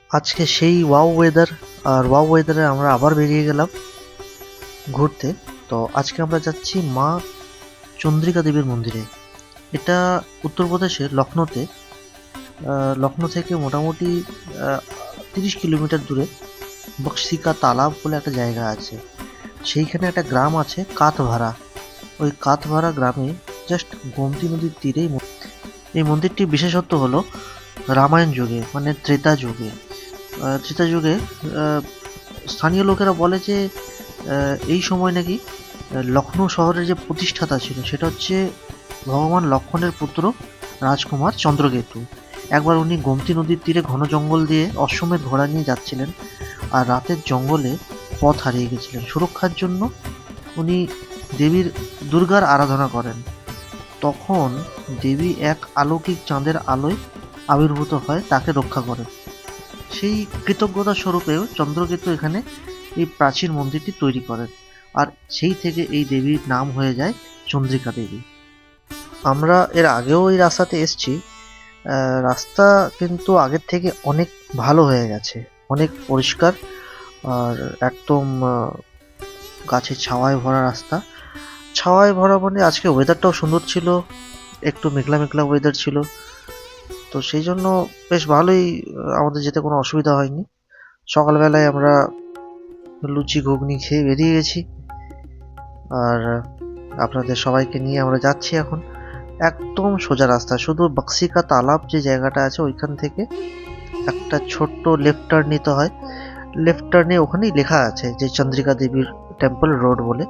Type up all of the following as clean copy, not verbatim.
আজকে সেই wow weather, আর wow ওয়েদারে আমরা আবার বেরিয়ে গেলাম ঘুরতে। তো আজকে আমরা যাচ্ছি মা চন্দ্রিকা দেবীর মন্দিরে। এটা উত্তরপ্রদেশের লখনৌতে। লখনৌ থেকে মোটামুটি 30 কিলোমিটার দূরে বক্সি কা তালাব বলে একটা জায়গা আছে। সেইখানে একটা গ্রাম আছে কাতভারা। ওই কাতভারা গ্রামে জাস্ট গোমতী নদীর তীরেই এই মন্দিরটির বিশেষত্ব হলো রামায়ণ যুগে, মানে ত্রেতা যুগে, আহ, স্থানীয় লোকেরা বলে যে এই সময় নাকি লখনৌ শহরের যে প্রতিষ্ঠাতা ছিল সেটা হচ্ছে ভগবান লক্ষণের পুত্র রাজকুমার চন্দ্রকেতু। একবার উনি গোমতী নদীর তীরে ঘন জঙ্গল দিয়ে অশ্বমেধ ঘোড়া নিয়ে যাচ্ছিলেন, আর রাতের জঙ্গলে পথ হারিয়ে গেছিলেন। সুরক্ষার জন্য উনি দেবীর দুর্গার আরাধনা করেন। তখন দেবী এক অলৌকিক চাঁদের আলোয় আবির্ভূত হয় তাকে রক্ষা করেন। সেই কৃতজ্ঞতা স্বরূপেও চন্দ্রকেতু এখানে এই প্রাচীন মন্দিরটি তৈরি করেন, আর সেই থেকে এই দেবীর নাম হয়ে যায় চন্দ্রিকা দেবী। আমরা এর আগেও এই রাস্তাতে এসেছি। রাস্তা কিন্তু আগের থেকে অনেক ভালো হয়ে গেছে, অনেক পরিষ্কার, আর একদম গাছের ছাওয়ায় ভরা রাস্তা। ছাওয়ায় ভরা মানে আজকে ওয়েদারটাও সুন্দর ছিল, একটু মেঘলা মেঘলা ওয়েদার ছিল। তো সেই জন্য বেশ ভালোই, আমাদের যেতে কোনো অসুবিধা হয়নি। সকালবেলায় আমরা লুচি ঘুগনি খেয়ে বেরিয়ে গেছি, আর আপনাদের সবাইকে নিয়ে আমরা যাচ্ছি এখন। একদম সোজা রাস্তা, শুধু বক্সি কা তালাব যে জায়গাটা আছে ওইখান থেকে একটা ছোট্ট লেফট টার্ন নিতে হয়। লেফট টার্নে ওখানেই লেখা আছে যে চন্দ্রিকা দেবীর টেম্পল রোড বলে।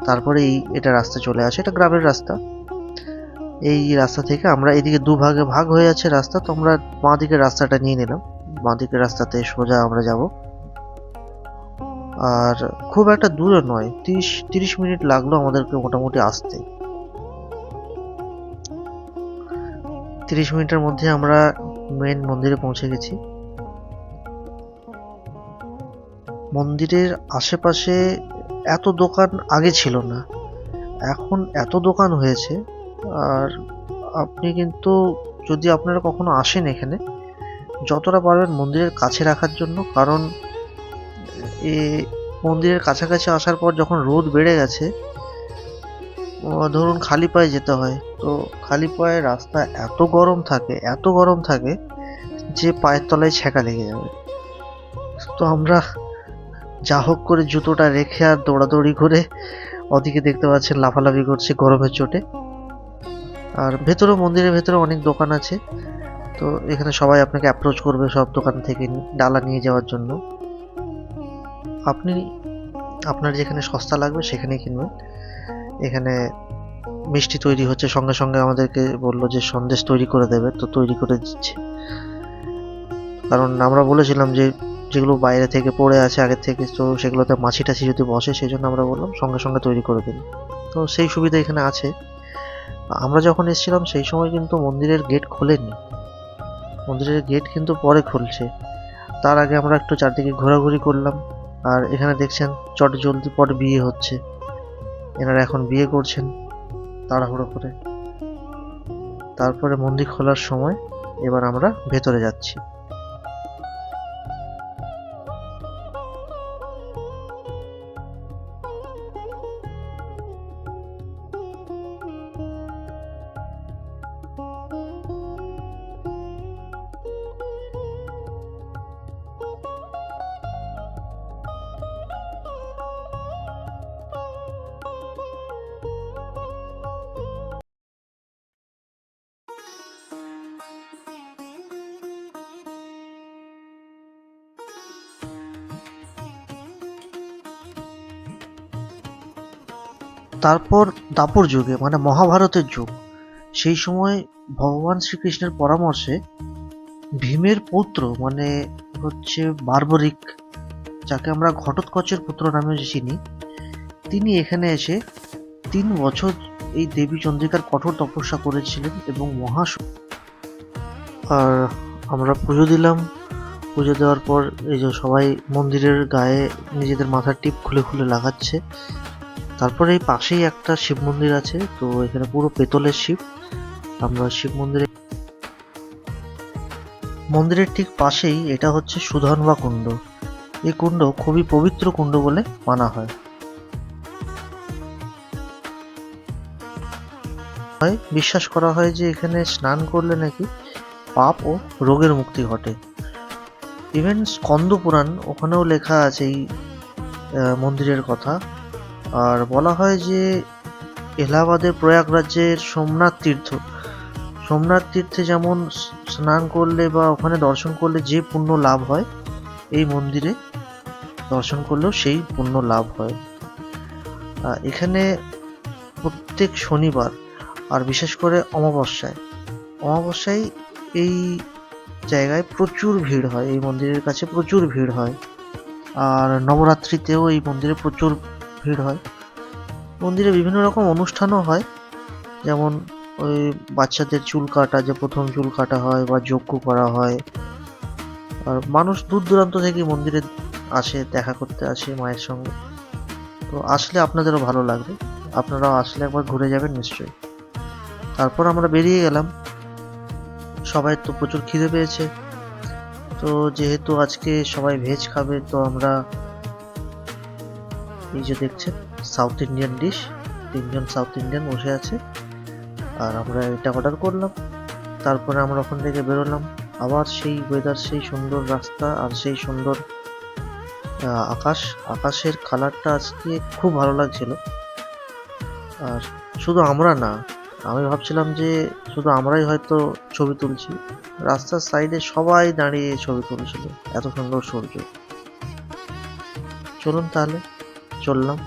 তারপরে এটা রাস্তা চলে আসে, এটা গ্রামের রাস্তা। এই রাস্তা থেকে আমরা এদিকে দুভাগে ভাগ হয়ে আছে রাস্তা, তো আমরা বাঁ দিকের রাস্তাটা নিয়ে নিলাম। বাঁ দিকের রাস্তাতে সোজা আমরা যাব, আর খুব একটা দূরে নয়, 30 মিনিট লাগলো আমাদেরকে মোটামুটি আসতে। 30 মিনিটের মধ্যে আমরা মেন মন্দিরে পৌঁছে গেছি। মন্দিরের আশেপাশে এত দোকান আগে ছিল না, এখন এত দোকান হয়েছে। আর আপনি কিন্তু, যদি আপনারা কখনো আসেন এখানে, যতটা পারবেন মন্দিরের কাছে রাখার জন্য, কারণ মন্দিরের কাছাকাছি আসার পর যখন রোদ বেড়ে গেছে, ধরুন খালি পায়ে যেতে হয়, তো খালি পায়ে রাস্তা এত গরম থাকে, এত গরম থাকে যে পায়ের তলায় ছ্যাঁকা লেগে যাবে। তো আমরা যা হোক করে জুতোটা রেখে আর দৌড়াদৌড়ি করে, ওদিকে দেখতে পাচ্ছেন লাফালাফি করছে গরমের চোটে। আর মন্দিরের ভেতরে অনেক দোকান আছে, তো এখানে সবাই আপনাকে অ্যাপ্রোচ করবে সব দোকান থেকে ডালা নিয়ে যাওয়ার জন্য। আপনি আপনার যেখানে সস্তা লাগবে সেখানেই কিনবেন। এখানে মিষ্টি তৈরি হচ্ছে, সঙ্গে সঙ্গে আমাদেরকে বললো যে সন্দেশ তৈরি করে দেবে, তো তৈরি করে দিচ্ছে। কারণ আমরা বলেছিলাম যে যেগুলো বাইরে থেকে পড়ে আছে আগের থেকে, তো সেগুলোতে মাছি টাছি যদি বসে, সেই জন্য আমরা বললাম সঙ্গে সঙ্গে তৈরি করে দিন। তো সেই সুবিধা এখানে আছে। আমরা যখন এসেছিলাম সেই সময় কিন্তু মন্দিরের গেট খোলেনি, মন্দিরের গেট কিন্তু পরে খুলছে। তার আগে আমরা একটু চারদিকে ঘোরাঘুরি করলাম। আর এখানে দেখছেন চট জলদি পরে বিয়ে হচ্ছে, এনারা এখন বিয়ে করছেন তাড়াহুড়ো করে। তারপরে মন্দির খোলার সময় এবার আমরা ভেতরে যাচ্ছি। তারপর দাপর যুগে, মানে মহাভারতের যুগ, সেই সময় ভগবান শ্রীকৃষ্ণের পরামর্শে ভীমের পুত্র, মানে হচ্ছে বার্বরিক, যাকে আমরা ঘটোৎকচের পুত্র নামে চিনি, তিনি এখানে এসে 3 বছর এই দেবী চন্দ্রিকার কঠোর তপস্যা করেছিলেন এবং আর আমরা পুজো দিলাম। পুজো দেওয়ার পর এই যে সবাই মন্দিরের গায়ে নিজেদের মাথার টিপ খুলে খুলে লাগাচ্ছে। তারপরে এই পাশেই একটা শিব মন্দির আছে, তো এখানে পুরো পেতলের শিব। আমরা শিব মন্দিরের ঠিক পাশেই এটা হচ্ছে সুধনবা কুণ্ড। এই কুণ্ড খুবই পবিত্র কুণ্ড বলে মানা হয়। বিশ্বাস করা হয় যে এখানে স্নান করলে নাকি পাপ ও রোগের মুক্তি ঘটে। ইভেন স্কন্দ পুরাণ ওখানেও লেখা আছে এই মন্দিরের কথা। আর বলা হয় যে এলাহাবাদের প্রয়াগরাজ্যের সোমনাথ তীর্থে যেমন স্নান করলে বা ওখানে দর্শন করলে যে পুণ্য লাভ হয়, এই মন্দিরে দর্শন করলেও সেই পুণ্য লাভ হয়। এখানে প্রত্যেক শনিবার আর বিশেষ করে অমাবস্যায় এই জায়গায় প্রচুর ভিড় হয়, এই মন্দিরের কাছে প্রচুর ভিড় হয়। আর নবরাত্রিতেও এই মন্দিরে প্রচুর ভিড় হয়। মন্দিরে বিভিন্ন রকম অনুষ্ঠানও হয়, যেমন ওই বাচ্চাদের চুল কাটা, যে প্রথম চুল কাটা হয় বা যজ্ঞ করা হয়। আর মানুষ দূর দূরান্ত থেকে মন্দিরে আসে, দেখা করতে আসে মায়ের সঙ্গে। তো আসলে আপনাদেরও ভালো লাগবে, আপনারাও আসলে একবার ঘুরে যাবেন নিশ্চয়ই। তারপর আমরা বেরিয়ে গেলাম। সবাই তো প্রচুর খিদে পেয়েছে, তো যেহেতু আজকে সবাই ভেজ খাবে, তো আমরা এই যে দেখছেন সাউথ ইন্ডিয়ান ডিশ, 3জন সাউথ ইন্ডিয়ান বসে আছে, আর আমরা এটা অর্ডার করলাম। তারপরে আমরা ওখান থেকে বেরোলাম। আবার সেই ওয়েদার, সেই সুন্দর রাস্তা আর সেই সুন্দর আকাশের কালারটা আজকে খুব ভালো লাগছিল। আর শুধু আমরা না, আমি ভাবছিলাম যে শুধু আমরাই হয়তো ছবি তুলছি, রাস্তার সাইডে সবাই দাঁড়িয়ে ছবি তুলছিল, এত সুন্দর সূর্য। চলুন তাহলে, চললাম।